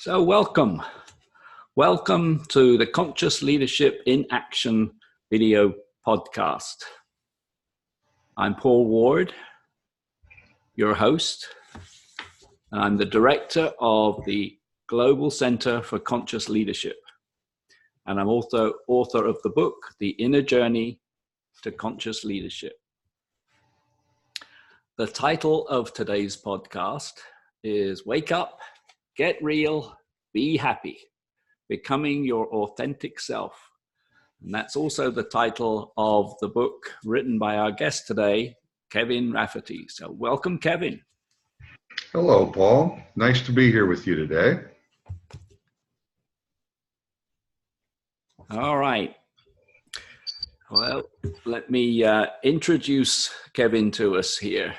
So welcome to the Conscious Leadership in Action video podcast. I'm Paul Ward, your host, and I'm the director of the Global Center for Conscious Leadership. And I'm also author of the book, The Inner Journey to Conscious Leadership. The title of today's podcast is Wake Up, Get Real, Be Happy, Becoming Your Authentic Self. And that's also the title of the book written by our guest today, Kevin Rafferty. So welcome, Kevin. Hello, Paul. Nice to be here with you today. All right. Well, let me introduce Kevin to us here.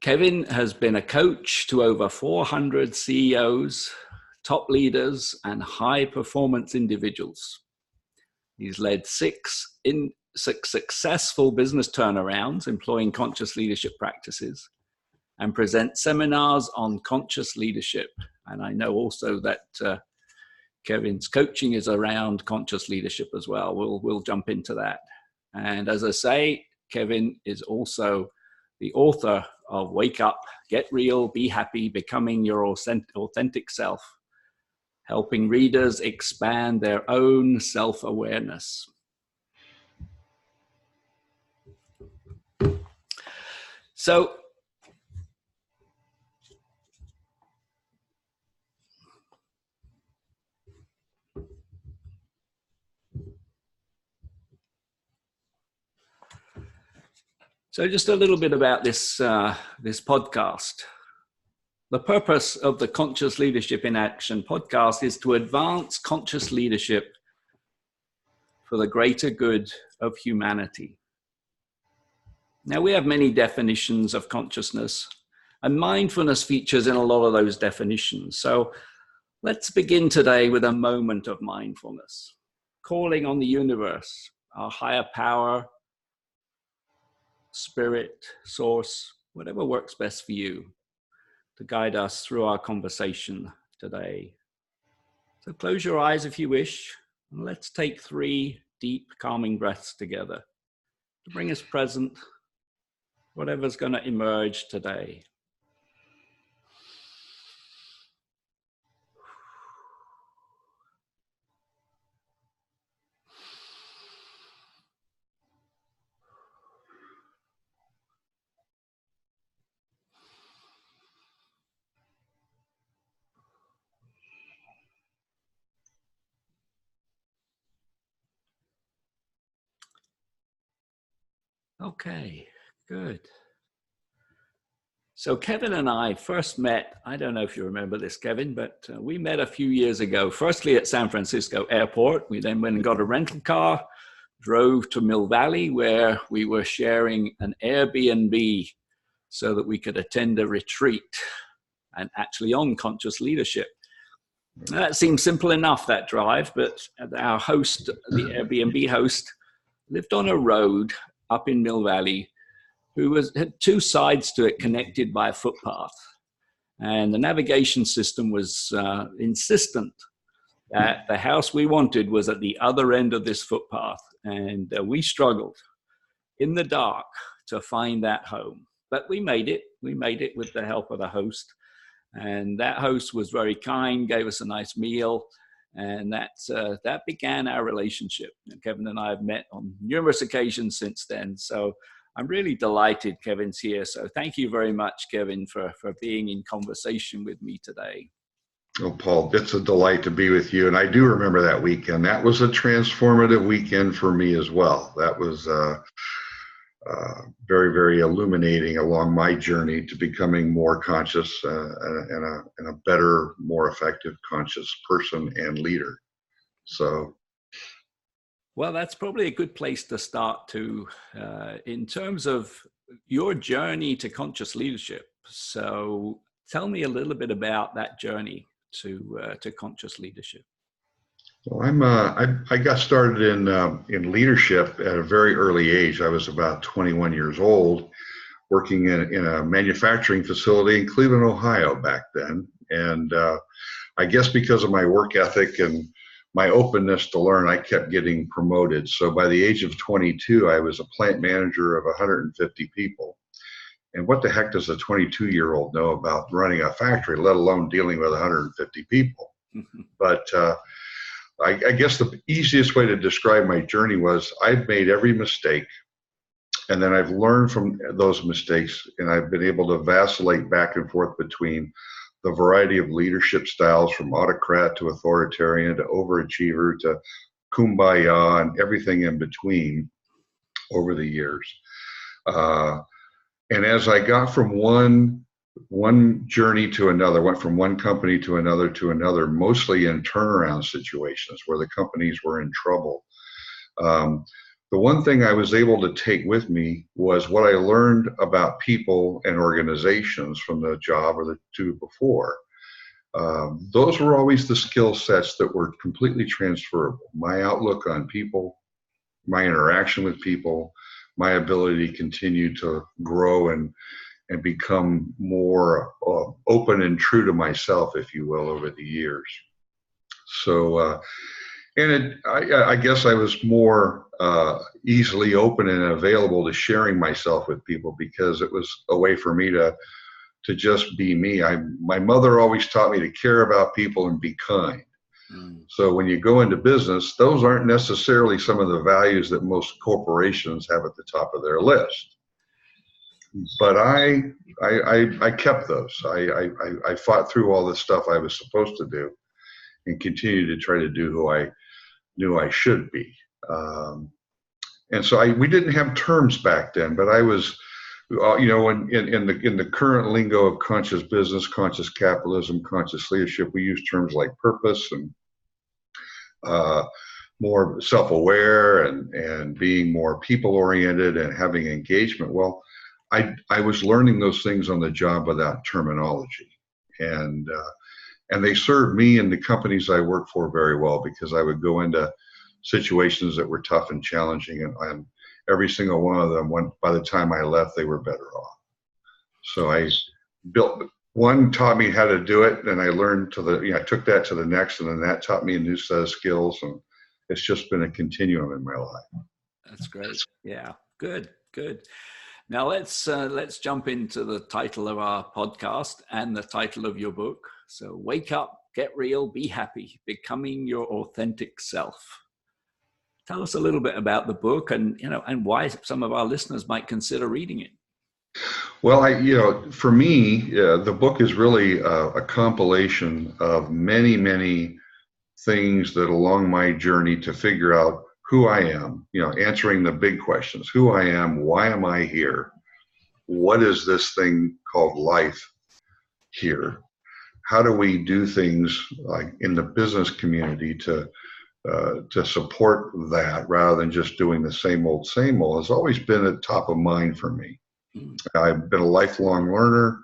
Kevin has been a coach to over 400 CEOs, top leaders, and high-performance individuals. He's led six successful business turnarounds employing conscious leadership practices and presents seminars on conscious leadership. And I know also that Kevin's coaching is around conscious leadership as well. We'll jump into that. And as I say, Kevin is also the author of Wake Up, Get Real, Be Happy, Becoming Your Authentic Self, helping readers expand their own self-awareness. So, just a little bit about this podcast. The purpose of the Conscious Leadership in Action podcast is to advance conscious leadership for the greater good of humanity. Now, we have many definitions of consciousness, and mindfulness features in a lot of those definitions. So let's begin today with a moment of mindfulness, calling on the universe, our higher power, spirit, source, whatever works best for you, to guide us through our conversation today. So close your eyes if you wish, and let's take 3 deep, calming breaths together to bring us present, whatever's going to emerge today. Okay, good. So Kevin and I first met, I don't know if you remember this, Kevin, but we met a few years ago, firstly at San Francisco Airport. We then went and got a rental car, drove to Mill Valley, where we were sharing an Airbnb so that we could attend a retreat and actually on conscious leadership. Now, that seemed simple enough, that drive, but our host, the Airbnb host, lived on a road up in Mill Valley, who had 2 sides to it connected by a footpath. And the navigation system was insistent that the house we wanted was at the other end of this footpath. And we struggled in the dark to find that home. But we made it. We made it with the help of the host. And that host was very kind, gave us a nice meal. And that began our relationship. And Kevin and I have met on numerous occasions since then. So I'm really delighted Kevin's here. So thank you very much, Kevin, for being in conversation with me today. Oh, Paul, it's a delight to be with you. And I do remember that weekend. That was a transformative weekend for me as well. That was very, very illuminating along my journey to becoming more conscious and a better, more effective conscious person and leader. So, well, that's probably a good place to start too, in terms of your journey to conscious leadership. So tell me a little bit about that journey to conscious leadership. Well, I got started in leadership at a very early age. I was about 21 years old working in a manufacturing facility in Cleveland, Ohio back then. And I guess because of my work ethic and my openness to learn, I kept getting promoted. So by the age of 22, I was a plant manager of 150 people. And what the heck does a 22-year-old know about running a factory, let alone dealing with 150 people? But I guess the easiest way to describe my journey was I've made every mistake, and then I've learned from those mistakes, and I've been able to vacillate back and forth between the variety of leadership styles, from autocrat to authoritarian to overachiever to kumbaya and everything in between over the years. And as I got from one journey to another, went from one company to another, mostly in turnaround situations where the companies were in trouble. The one thing I was able to take with me was what I learned about people and organizations from the job or the two before. Those were always the skill sets that were completely transferable. My outlook on people, my interaction with people, my ability to continue to grow and become more open and true to myself, if you will, over the years. So, I guess I was more easily open and available to sharing myself with people because it was a way for me to just be me. My mother always taught me to care about people and be kind. So when you go into business, those aren't necessarily some of the values that most corporations have at the top of their list. But I kept those. I fought through all the stuff I was supposed to do and continued to try to do who I knew I should be. And so we didn't have terms back then, but I was, in the current lingo of conscious business, conscious capitalism, conscious leadership, we use terms like purpose and more self-aware and being more people-oriented and having engagement. Well, I was learning those things on the job without terminology, and they served me and the companies I worked for very well, because I would go into situations that were tough and challenging, and every single one of them, by the time I left, they were better off. So I built one, taught me how to do it, and I learned I took that to the next, and then that taught me a new set of skills, and it's just been a continuum in my life. That's great. Yeah, good. Now let's jump into the title of our podcast and the title of your book. So, Wake Up, Get Real, Be Happy, Becoming Your Authentic Self. Tell us a little bit about the book and why some of our listeners might consider reading it. Well, for me, the book is really a compilation of many, many things that along my journey to figure out who I am, answering the big questions: who I am, why am I here, what is this thing called life here, how do we do things like in the business community to support that rather than just doing the same old has always been at top of mind for me. I've been a lifelong learner,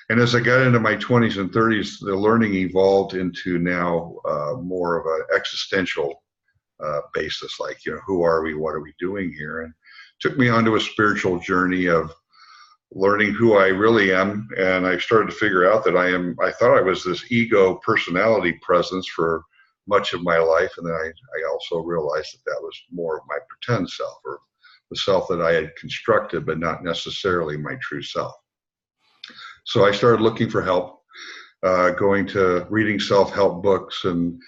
and as I got into my 20s and 30s, the learning evolved into now more of an existential basis, like, who are we, what are we doing here, and took me onto a spiritual journey of learning who I really am. And I started to figure out that I thought I was this ego personality presence for much of my life, and then I also realized that was more of my pretend self, or the self that I had constructed, but not necessarily my true self. So I started looking for help, reading self-help books and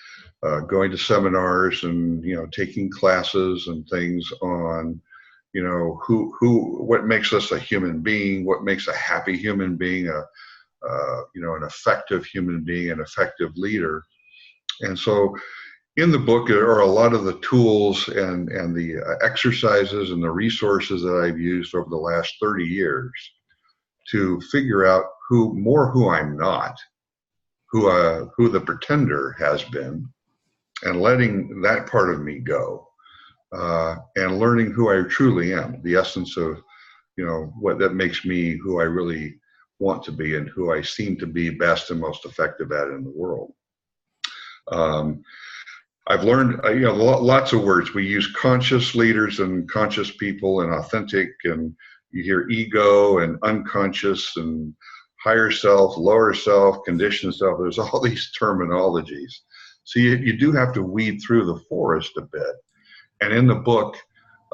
going to seminars and, taking classes and things on, what makes us a human being, what makes a happy human being, an effective human being, an effective leader. And so in the book are a lot of the tools and the exercises and the resources that I've used over the last 30 years to figure out who I'm not, who the pretender has been, and letting that part of me go, and learning who I truly am, the essence of, what that makes me who I really want to be and who I seem to be best and most effective at in the world. I've learned, lots of words. We use conscious leaders and conscious people and authentic and you hear ego and unconscious and higher self, lower self, conditioned self. There's all these terminologies. So you do have to weed through the forest a bit. And in the book,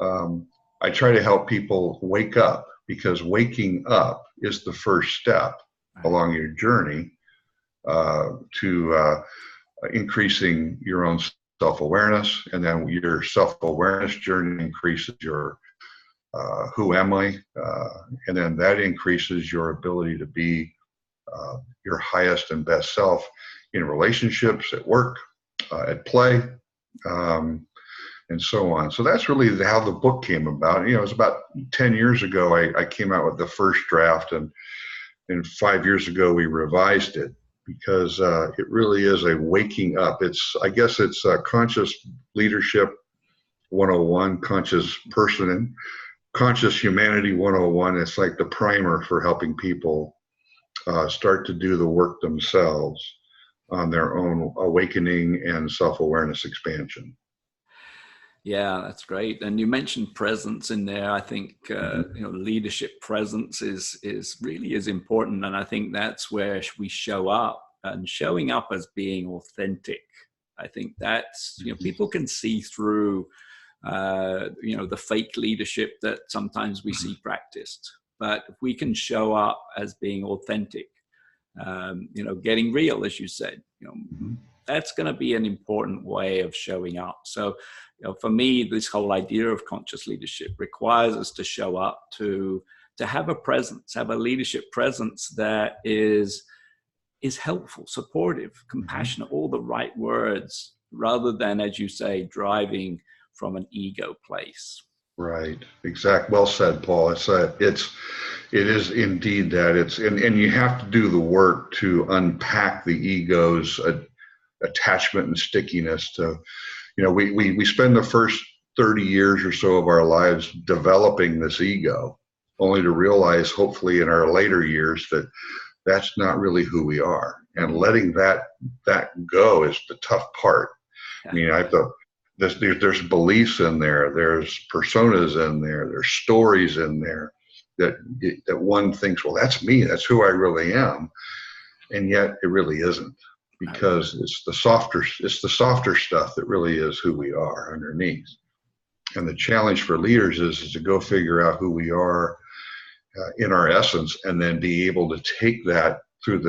I try to help people wake up, because waking up is the first step along your journey to increasing your own self-awareness. And then your self-awareness journey increases your who am I? And then that increases your ability to be your highest and best self in relationships, at work, at play, and so on. So that's really how the book came about. It was about 10 years ago I came out with the first draft, and 5 years ago we revised it, because it really is a waking up. I guess it's Conscious Leadership 101, Conscious Humanity 101. It's like the primer for helping people start to do the work themselves on their own awakening and self-awareness expansion. Yeah, that's great. And you mentioned presence in there. I think leadership presence is really is important, and I think that's where we show up, and showing up as being authentic. I think that's people can see through the fake leadership that sometimes we see practiced. But if we can show up as being authentic, getting real, as you said, that's going to be an important way of showing up. So, for me, this whole idea of conscious leadership requires us to show up, to have a presence, have a leadership presence that is helpful, supportive, compassionate, all the right words, rather than, as you say, driving from an ego place. Right. Exact. Well said, Paul. It is indeed that. And you have to do the work to unpack the ego's attachment and stickiness to, we spend the first 30 years or so of our lives developing this ego, only to realize, hopefully in our later years, that that's not really who we are. And letting that go is the tough part. I mean, there's beliefs in there, there's personas in there, there's stories in there that one thinks, well, that's me, that's who I really am. And yet it really isn't, because it's the softer stuff that really is who we are underneath. And the challenge for leaders is to go figure out who we are in our essence, and then be able to take that through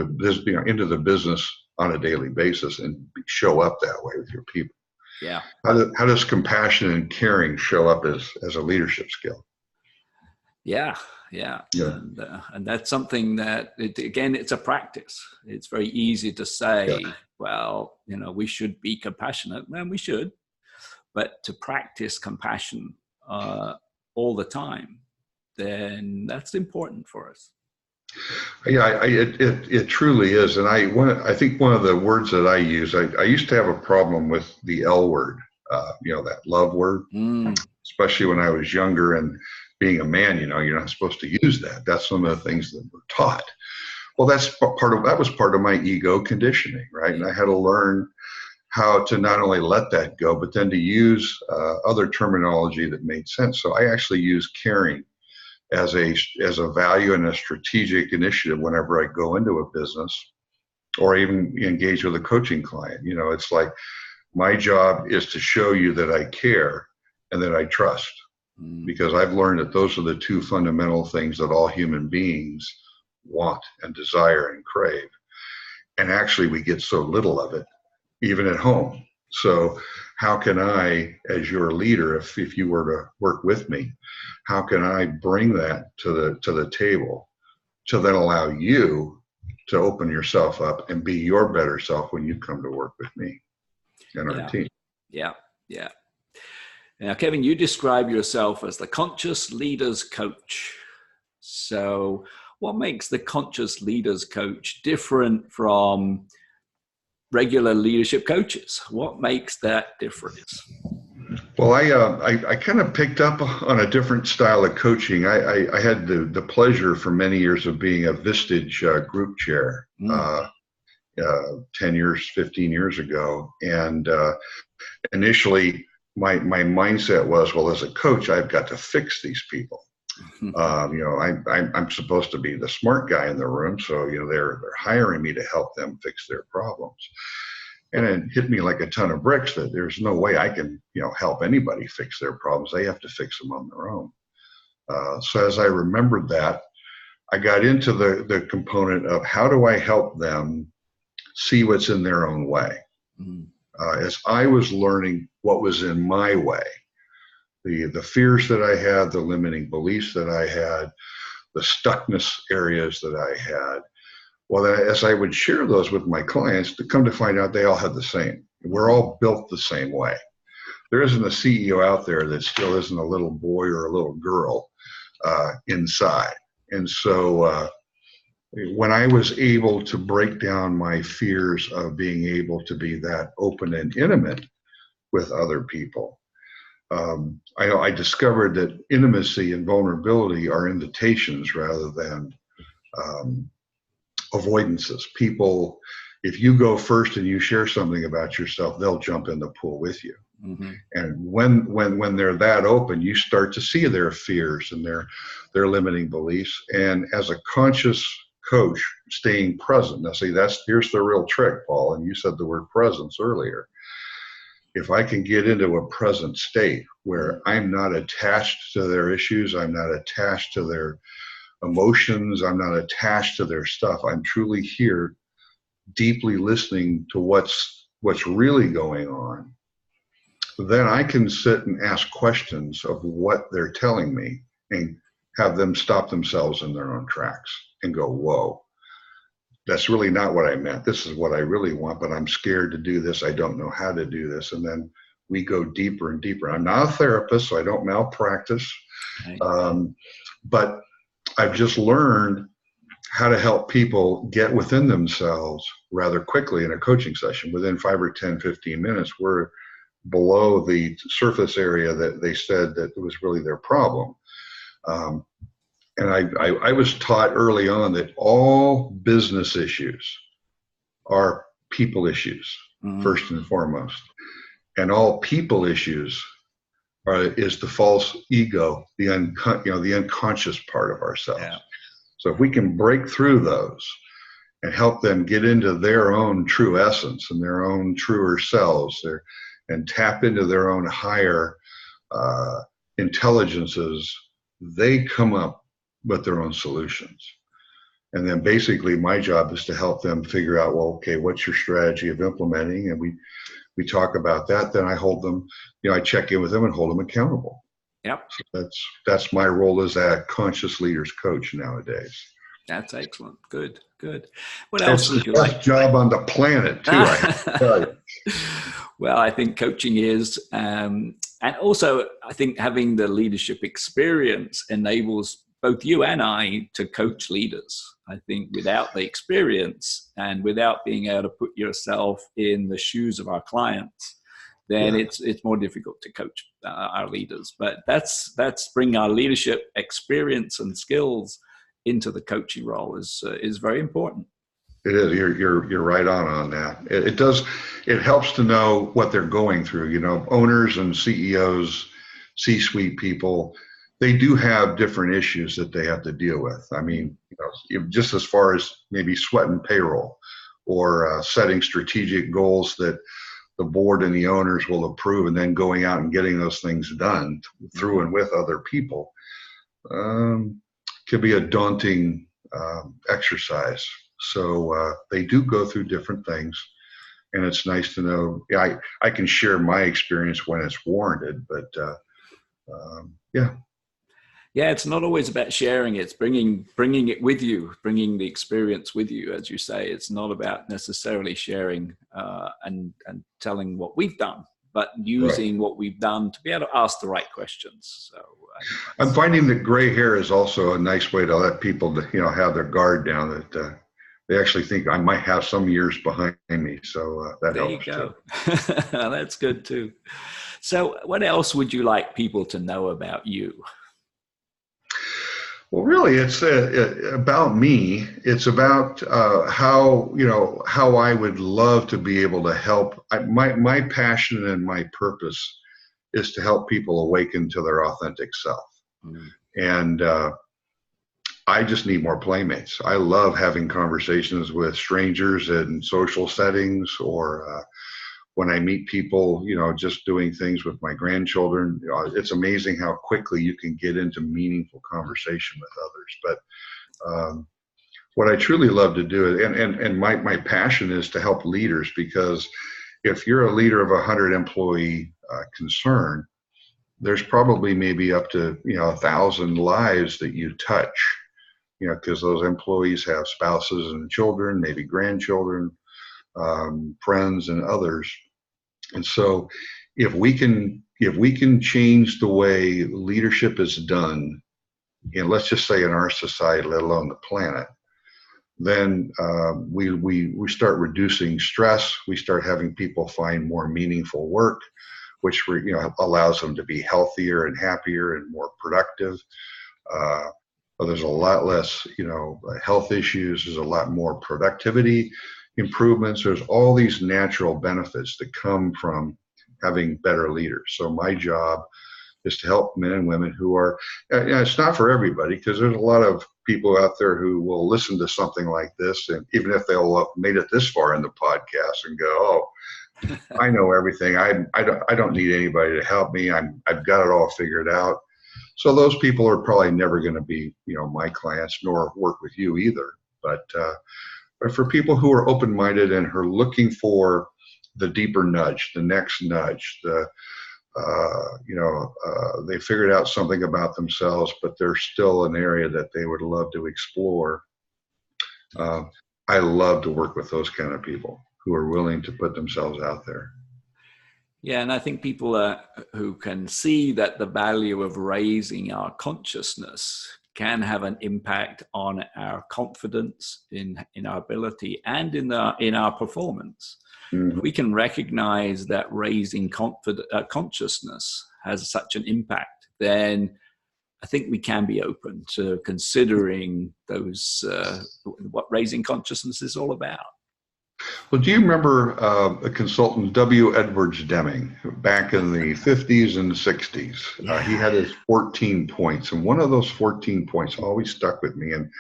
into the business on a daily basis and show up that way with your people. Yeah. How does compassion and caring show up as a leadership skill? Yeah. And that's something that, it's a practice. It's very easy to say, well, we should be compassionate. And we should. But to practice compassion all the time, then that's important for us. Yeah, it truly is. And I think one of the words that I use, I used to have a problem with the L word, that love word, especially when I was younger, and being a man, you're not supposed to use that. That's some of the things that we're taught. Well, that was part of my ego conditioning, right? And I had to learn how to not only let that go, but then to use other terminology that made sense. So I actually use caring as a value and a strategic initiative whenever I go into a business or even engage with a coaching client. It's like, my job is to show you that I care and that I trust, because I've learned that those are the two fundamental things that all human beings want and desire and crave. And actually we get so little of it, even at home. So how can I, as your leader, if you were to work with me, how can I bring that to the table to then allow you to open yourself up and be your better self when you come to work with me and our team? Yeah. Now, Kevin, you describe yourself as the conscious leaders coach. So what makes the conscious leaders coach different from regular leadership coaches? What makes that difference? Well, I kind of picked up on a different style of coaching. I had the pleasure for many years of being a Vistage group chair 10 years, 15 years ago. And initially, my mindset was, well, as a coach, I've got to fix these people. I'm supposed to be the smart guy in the room, so they're hiring me to help them fix their problems. And it hit me like a ton of bricks that there's no way I can help anybody fix their problems. They have to fix them on their own. So as I remembered that, I got into the component of how do I help them see what's in their own way. As I was learning what was in my way, the fears that I had, the limiting beliefs that I had, the stuckness areas that I had. Well, as I would share those with my clients, to come to find out they all had the same. We're all built the same way. There isn't a CEO out there that still isn't a little boy or a little girl inside. And so when I was able to break down my fears of being able to be that open and intimate with other people, I discovered that intimacy and vulnerability are invitations rather than avoidances. People, if you go first and you share something about yourself, they'll jump in the pool with you. And when they're that open, you start to see their fears and their limiting beliefs. And as a conscious coach, staying present. Now, see, here's the real trick, Paul. And you said the word presence earlier. If I can get into a present state where I'm not attached to their issues, I'm not attached to their emotions, I'm not attached to their stuff, I'm truly here, deeply listening to what's really going on, then I can sit and ask questions of what they're telling me and have them stop themselves in their own tracks and go, whoa, that's really not what I meant. This is what I really want, but I'm scared to do this. I don't know how to do this. And then we go deeper and deeper. I'm not a therapist, so I don't malpractice. But I've just learned how to help people get within themselves rather quickly in a coaching session. Within 5 or 10, 15 minutes, we're below the surface area that they said that was really their problem. And I was taught early on that all business issues are people issues, first and foremost. And all people issues is the false ego, the unconscious part of ourselves. Yeah. So if we can break through those and help them get into their own true essence and their own truer selves and tap into their own higher intelligences, they come up with their own solutions. And then basically my job is to help them figure out, well, okay, what's your strategy of implementing? And we talk about that. Then I hold them, I check in with them and hold them accountable. Yep. So that's my role as a conscious leaders coach nowadays. That's excellent. Good. What else would you like? It's the best job on the planet, too, I have to tell you. Well, I think coaching is, and also I think having the leadership experience enables both you and I to coach leaders. I think without the experience and without being able to put yourself in the shoes of our clients, then it's more difficult to coach our leaders. But that's bringing our leadership experience and skills into the coaching role is very important. It is. You're right on that. It helps to know what they're going through. Owners and CEOs, C-suite people, they do have different issues that they have to deal with. I mean, just as far as maybe sweating payroll or setting strategic goals that the board and the owners will approve, and then going out and getting those things done through and with other people, could be a daunting exercise. So they do go through different things, and it's nice to know. I can share my experience when it's warranted, but Yeah, it's not always about sharing. It's bringing it with you, bringing the experience with you, as you say. It's not about necessarily sharing and telling what we've done, but using what we've done to be able to ask the right questions. So I'm finding that gray hair is also a nice way to let people, have their guard down. That they actually think I might have some years behind me. So that helps. There you go. That's good too. So what else would you like people to know about you? Well, really, it's about me. It's about how I would love to be able to help. My passion and my purpose is to help people awaken to their authentic self. And I just need more playmates. I love having conversations with strangers in social settings, or when I meet people, just doing things with my grandchildren. It's amazing how quickly you can get into meaningful conversation with others. But what I truly love to do, and my passion is to help leaders, because if you're a leader of a 100 employee concern, there's probably maybe up to 1,000 lives that you touch, because those employees have spouses and children, maybe grandchildren, friends and others. And so if we can change the way leadership is done, let's just say in our society, let alone the planet, then we start reducing stress. We start having people find more meaningful work, which allows them to be healthier and happier and more productive. There's a lot less health issues. There's a lot more productivity improvements. There's all these natural benefits that come from having better leaders. So my job is to help men and women who are, it's not for everybody, because there's a lot of people out there who will listen to something like this, and even if they'll have made it this far in the podcast and go, oh, I know everything. I don't need anybody to help me. I've got it all figured out. So those people are probably never going to be, my clients, nor work with you either. But for people who are open-minded and who are looking for the deeper nudge, the next nudge, they figured out something about themselves, but there's still an area that they would love to explore. I love to work with those kind of people who are willing to put themselves out there. Yeah, and I think people who can see that the value of raising our consciousness can have an impact on our confidence in our ability and in our performance. Mm-hmm. We can recognize that raising consciousness has such an impact, then I think we can be open to considering those what raising consciousness is all about. Well, do you remember a consultant, W. Edwards Deming, back in the 50s and 60s? Yeah. He had his 14 points, and one of those 14 points always stuck with me. And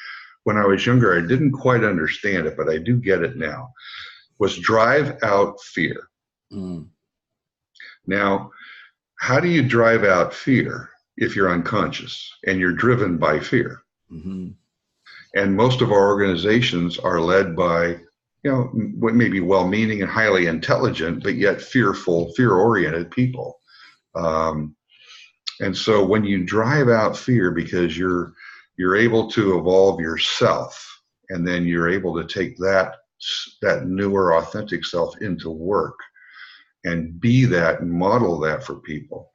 when I was younger, I didn't quite understand it, but I do get it now, was drive out fear. Mm. Now, how do you drive out fear if you're unconscious and you're driven by fear? Mm-hmm. And most of our organizations are led by what may be well-meaning and highly intelligent, but yet fearful, fear-oriented people. And so when you drive out fear because you're able to evolve yourself, and then you're able to take that newer, authentic self into work and be that and model that for people.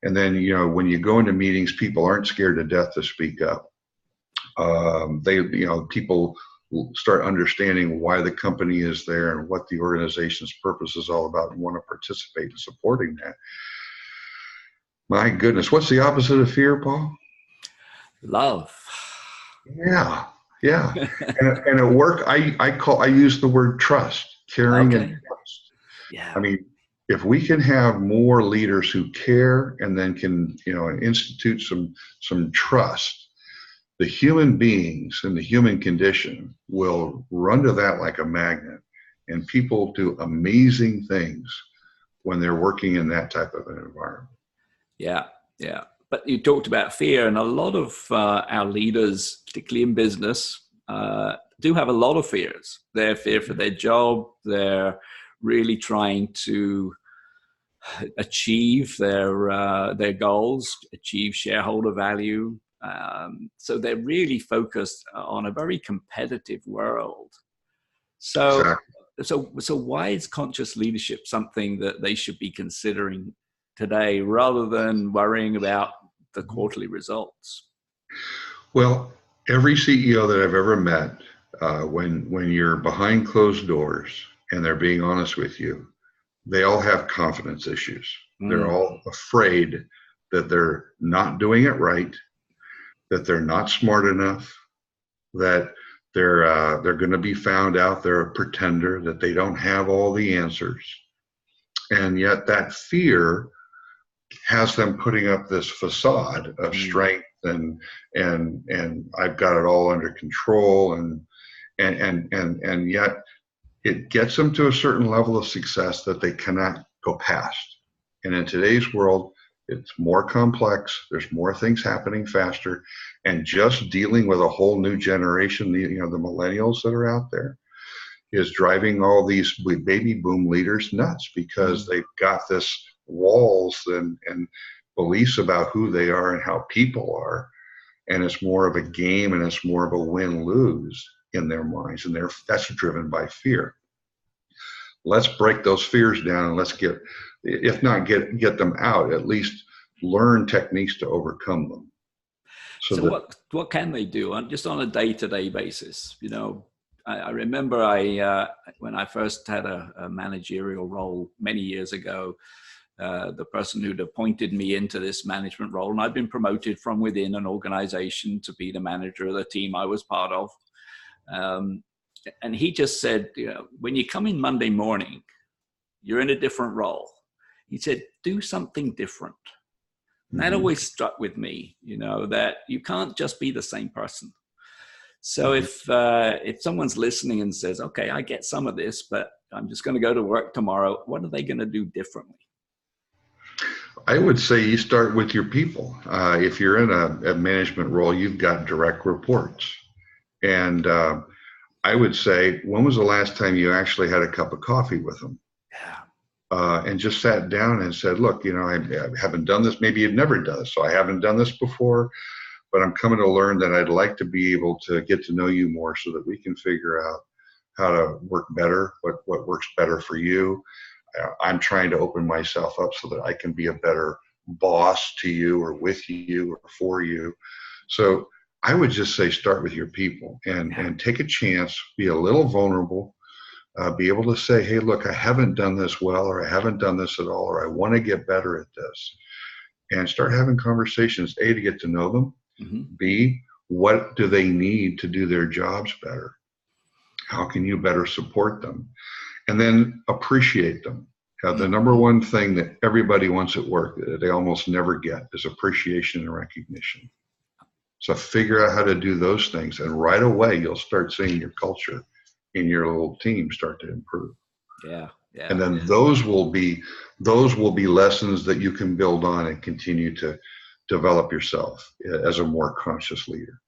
And then, when you go into meetings, people aren't scared to death to speak up. People start understanding why the company is there and what the organization's purpose is all about, and want to participate in supporting that. My goodness, what's the opposite of fear, Paul? Love. Yeah. and at work, I use the word trust, caring and trust. Yeah. I mean, if we can have more leaders who care and then can, institute some trust, the human beings and the human condition will run to that like a magnet, and people do amazing things when they're working in that type of an environment. Yeah. But you talked about fear, and a lot of our leaders, particularly in business, do have a lot of fears. They're fear for their job. They're really trying to achieve their goals, achieve shareholder value. So they're really focused on a very competitive world. So, exactly. So why is conscious leadership something that they should be considering today rather than worrying about the quarterly results? Well, every CEO that I've ever met, when you're behind closed doors and they're being honest with you, they all have confidence issues. They're all afraid that they're not doing it right, that they're not smart enough, that they're going to be found out they're a pretender, that they don't have all the answers. And yet that fear has them putting up this facade of strength and I've got it all under control, and yet it gets them to a certain level of success that they cannot go past. And in today's world, it's more complex. There's more things happening faster, and just dealing with a whole new generation, the millennials that are out there, is driving all these baby boom leaders nuts, because they've got this walls and beliefs about who they are and how people are, and it's more of a game, and it's more of a win-lose in their minds, and that's driven by fear. Let's break those fears down, and let's get, if not get them out, at least learn techniques to overcome them. So what can they do just on a day-to-day basis? You know, I remember when I first had a managerial role many years ago, the person who'd appointed me into this management role, and I'd been promoted from within an organization to be the manager of the team I was part of. And he just said, you know, when you come in Monday morning, you're in a different role. He said, do something different. And that always struck with me, you know, that you can't just be the same person. So if someone's listening and says, okay, I get some of this, but I'm just going to go to work tomorrow, what are they going to do differently? I would say you start with your people. If you're in a management role, you've got direct reports. And I would say, when was the last time you actually had a cup of coffee with them? Yeah. And just sat down and said, look, you know, I haven't done this. Maybe you've never done this. So I haven't done this before, but I'm coming to learn that I'd like to be able to get to know you more so that we can figure out how to work better, what works better for you. I'm trying to open myself up so that I can be a better boss to you, or with you, or for you. So I would just say, start with your people and take a chance, be a little vulnerable, be able to say, hey, look, I haven't done this well, or I haven't done this at all, or I want to get better at this. And start having conversations, A, to get to know them, B, what do they need to do their jobs better? How can you better support them? And then appreciate them. The number one thing that everybody wants at work that they almost never get is appreciation and recognition. So figure out how to do those things, and right away you'll start seeing your culture in your little team start to improve. Yeah. And then those will be lessons that you can build on and continue to develop yourself as a more conscious leader.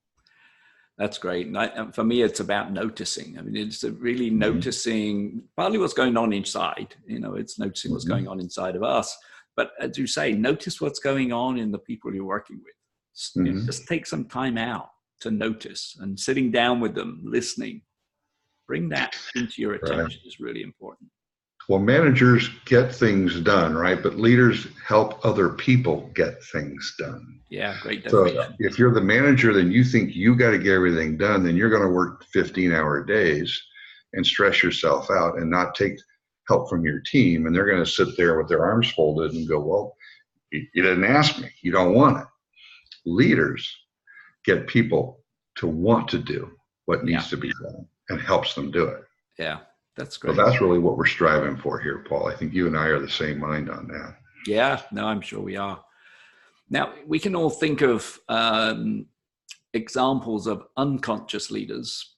That's great. And for me, it's about noticing. I mean, it's really noticing partly what's going on inside. You know, it's noticing what's going on inside of us. But as you say, notice what's going on in the people you're working with. You know, just take some time out to notice, and sitting down with them, listening. Bring that into your attention is really important. Well, managers get things done, right? But leaders help other people get things done. Yeah, great definition. So if you're the manager, then you think you got to get everything done, then you're going to work 15-hour days and stress yourself out and not take help from your team. And they're going to sit there with their arms folded and go, well, you didn't ask me. You don't want it. Leaders get people to want to do what needs to be done and helps them do it. Yeah. That's great. So that's really what we're striving for here, Paul. I think you and I are the same mind on that. Yeah, no, I'm sure we are. Now, we can all think of examples of unconscious leaders.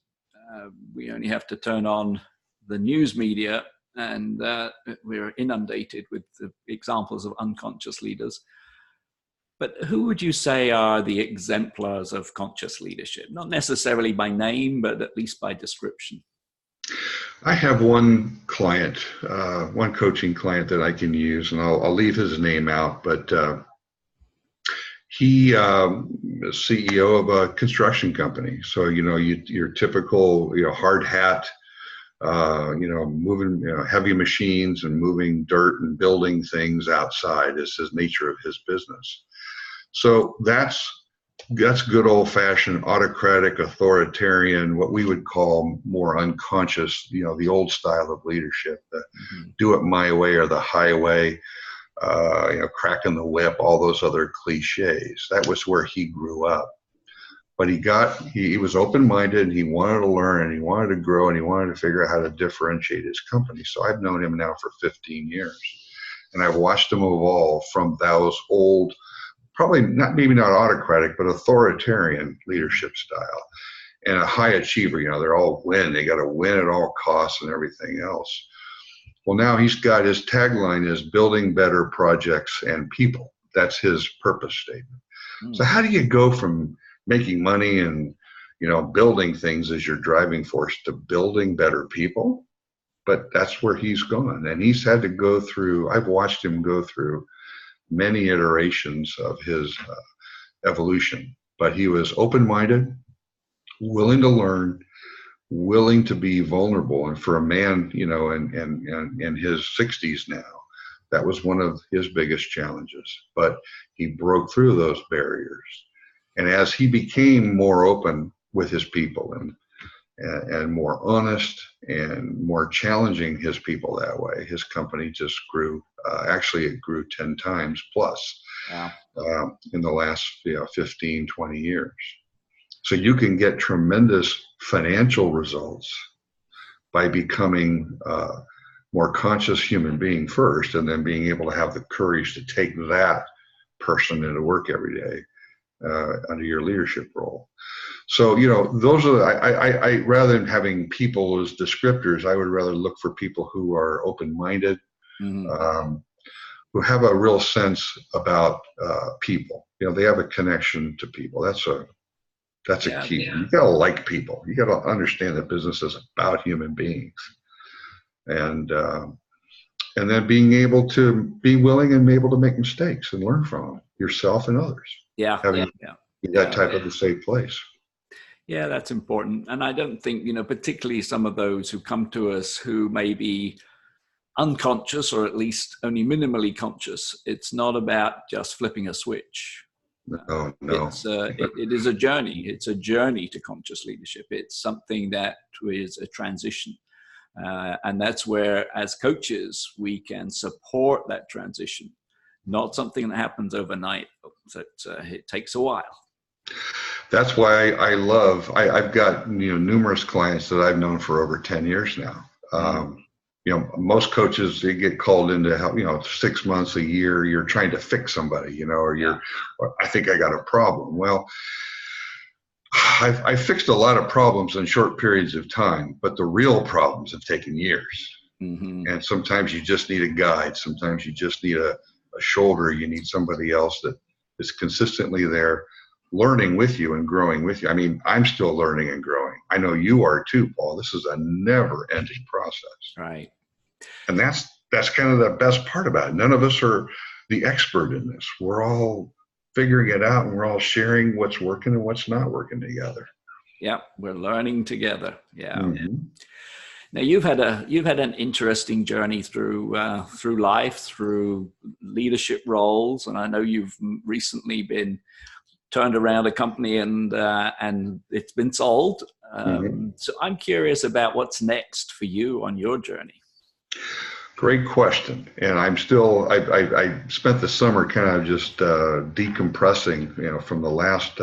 We only have to turn on the news media and we're inundated with the examples of unconscious leaders. But who would you say are the exemplars of conscious leadership? Not necessarily by name, but at least by description. I have one client, one coaching client that I can use, and I'll leave his name out, but he is CEO of a construction company. So, you know, your typical, you know, hard hat, moving, heavy machines and moving dirt and building things outside is his nature of his business. So that's good old-fashioned autocratic, authoritarian, what we would call more unconscious, you know, the old style of leadership, the do it my way or the highway, cracking the whip, all those other cliches. That was where he grew up. But he was open-minded, and he wanted to learn, and he wanted to grow, and he wanted to figure out how to differentiate his company. So I've known him now for 15 years. And I've watched him evolve from those old, probably not, maybe not autocratic, but authoritarian leadership style, and a high achiever. They're all win. They got to win at all costs and everything else. Well, now he's got, his tagline is building better projects and people. That's his purpose statement. So how do you go from making money and, building things as your driving force to building better people? But that's where he's gone. And he's had to go through, I've watched him go through many iterations of his evolution. But he was open-minded, willing to learn, willing to be vulnerable. And for a man, in his 60s now, that was one of his biggest challenges. But he broke through those barriers. And as he became more open with his people and more honest and more challenging his people that way, his company just grew. Actually, it grew 10 times plus. Wow. In the last 15, 20 years. So you can get tremendous financial results by becoming a more conscious human being first, and then being able to have the courage to take that person into work every day under your leadership role. So, those are, I rather than having people as descriptors, I would rather look for people who are open-minded, who have a real sense about people. They have a connection to people. That's a key. You gotta like people. You gotta understand that business is about human beings, and then being able to be willing and able to make mistakes and learn from them, yourself and others. Having that type of a safe place. Yeah, that's important. And I don't think, particularly some of those who come to us who may be unconscious, or at least only minimally conscious, it's not about just flipping a switch. No. It is a journey. It's a journey to conscious leadership. It's something that is a transition. And that's where, as coaches, we can support that transition, not something that happens overnight. It takes a while. That's why I've got numerous clients that I've known for over 10 years now. Most coaches, they get called in to help, 6 months, a year, you're trying to fix somebody, or I think I got a problem. Well, I fixed a lot of problems in short periods of time, but the real problems have taken years. And sometimes you just need a guide. Sometimes you just need a shoulder. You need somebody else that is consistently there, learning with you and growing with you. I mean, I'm still learning and growing. I know you are too, Paul. This is a never-ending process. Right. And that's kind of the best part about it. None of us are the expert in this. We're all figuring it out, and we're all sharing what's working and what's not working together. Yeah, we're learning together. Yeah. Now you've had an interesting journey through life, through leadership roles, and I know you've recently been turned around a company and it's been sold. So I'm curious about what's next for you on your journey. Great question. And I'm still, I spent the summer kind of just decompressing, from the last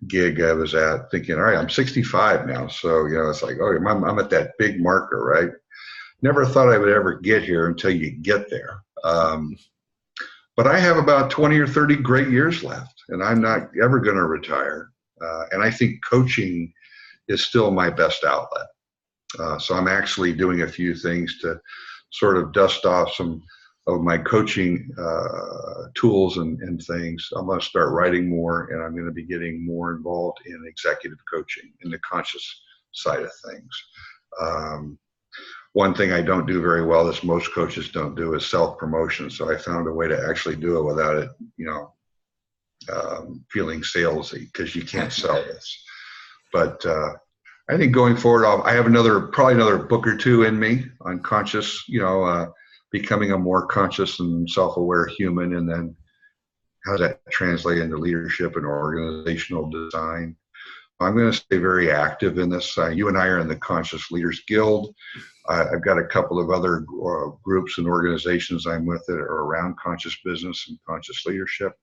gig I was at, thinking, all right, I'm 65 now. So, it's like, oh, I'm at that big marker, right? Never thought I would ever get here until you get there. But I have about 20 or 30 great years left, and I'm not ever going to retire. And I think coaching is still my best outlet. So I'm actually doing a few things to sort of dust off some of my coaching tools and things. I'm going to start writing more, and I'm going to be getting more involved in executive coaching, in the conscious side of things. One thing I don't do very well, that most coaches don't do, is self-promotion. So I found a way to actually do it without it, feeling salesy, because you can't sell this. But I think going forward, I have probably another book or two in me on conscious, becoming a more conscious and self-aware human, and then how does that translate into leadership and organizational design. I'm going to stay very active in this. You and I are in the Conscious Leaders Guild. I've got a couple of other groups and organizations I'm with that are around conscious business and conscious leadership.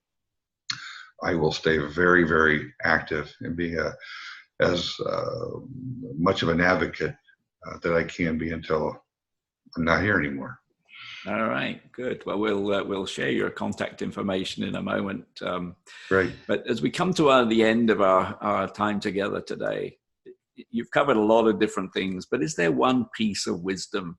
I will stay very, very active and be as much of an advocate that I can be until I'm not here anymore. All right, good. Well, we'll share your contact information in a moment. Great. But as we come to the end of our time together today, you've covered a lot of different things, but is there one piece of wisdom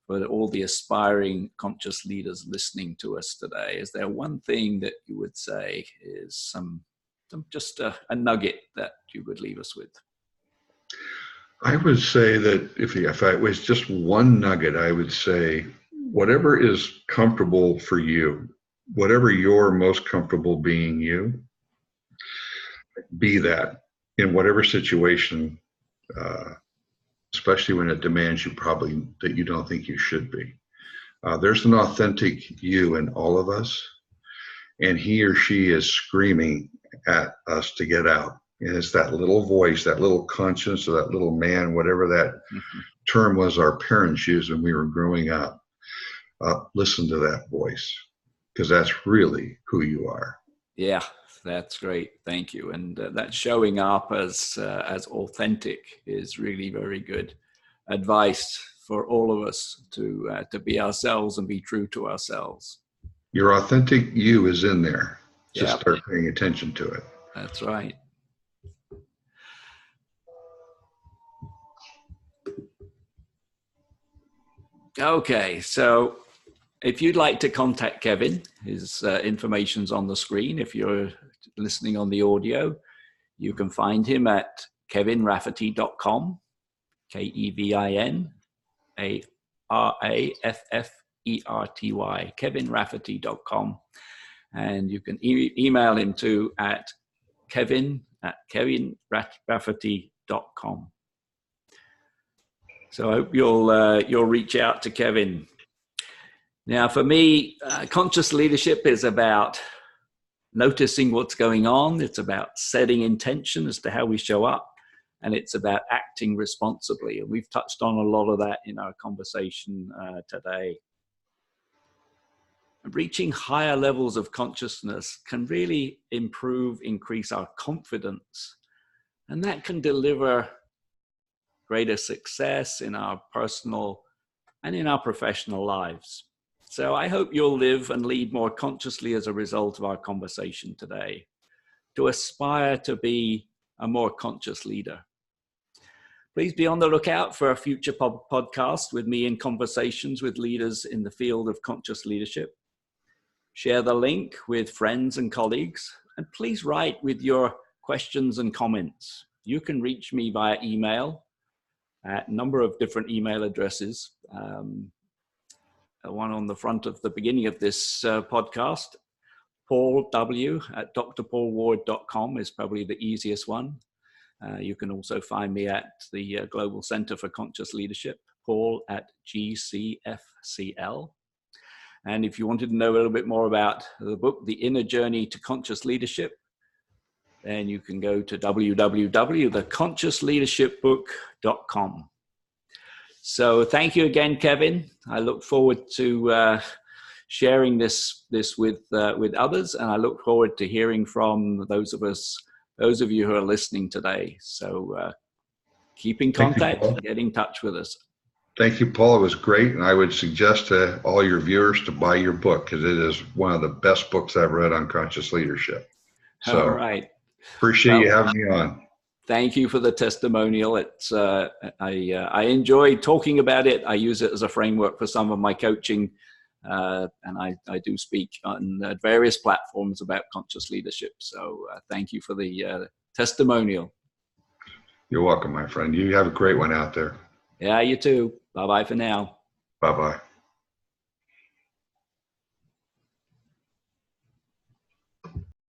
for all the aspiring conscious leaders listening to us today? Is there one thing that you would say is some just a nugget that you would leave us with? I would say that if it was just one nugget, I would say whatever is comfortable for you, whatever you're most comfortable being you, be that in whatever situation, especially when it demands you probably that you don't think you should be. There's an authentic you in all of us, and he or she is screaming at us to get out. And it's that little voice, that little conscience, or that little man, whatever that term was our parents used when we were growing up. Listen to that voice, because that's really who you are. Yeah, that's great. Thank you. And that showing up as authentic is really very good advice for all of us to be ourselves and be true to ourselves. Your authentic you is in there. Just Yep. start paying attention to it. That's right. Okay, so if you'd like to contact Kevin, his information's on the screen. If you're listening on the audio, you can find him at kevinrafferty.com, KevinRafferty, kevinrafferty.com. And you can email him to at kevinrafferty.com. So I hope you'll reach out to Kevin. Now, for me, conscious leadership is about noticing what's going on. It's about setting intention as to how we show up, and it's about acting responsibly. And we've touched on a lot of that in our conversation today. Reaching higher levels of consciousness can really increase our confidence, and that can deliver greater success in our personal and in our professional lives. So I hope you'll live and lead more consciously as a result of our conversation today, to aspire to be a more conscious leader. Please be on the lookout for a future podcast with me in conversations with leaders in the field of conscious leadership. Share the link with friends and colleagues, and please write with your questions and comments. You can reach me via email at a number of different email addresses. The one on the front of the beginning of this podcast, Paul W at drpaulward.com is probably the easiest one. You can also find me at the Global Center for Conscious Leadership, Paul at GCFCL. And if you wanted to know a little bit more about the book, The Inner Journey to Conscious Leadership, then you can go to www.theconsciousleadershipbook.com. So thank you again, Kevin. I look forward to sharing this with others, and I look forward to hearing from those of you who are listening today. So keep in contact, get in touch with us. Thank you, Paul. It was great, and I would suggest to all your viewers to buy your book, because it is one of the best books I've read on conscious leadership. So, all right. Appreciate you having me on. Thank you for the testimonial. It's I enjoy talking about it. I use it as a framework for some of my coaching, and I do speak on various platforms about conscious leadership. So thank you for the testimonial. You're welcome, my friend. You have a great one out there. Yeah, you too. Bye-bye for now. Bye-bye.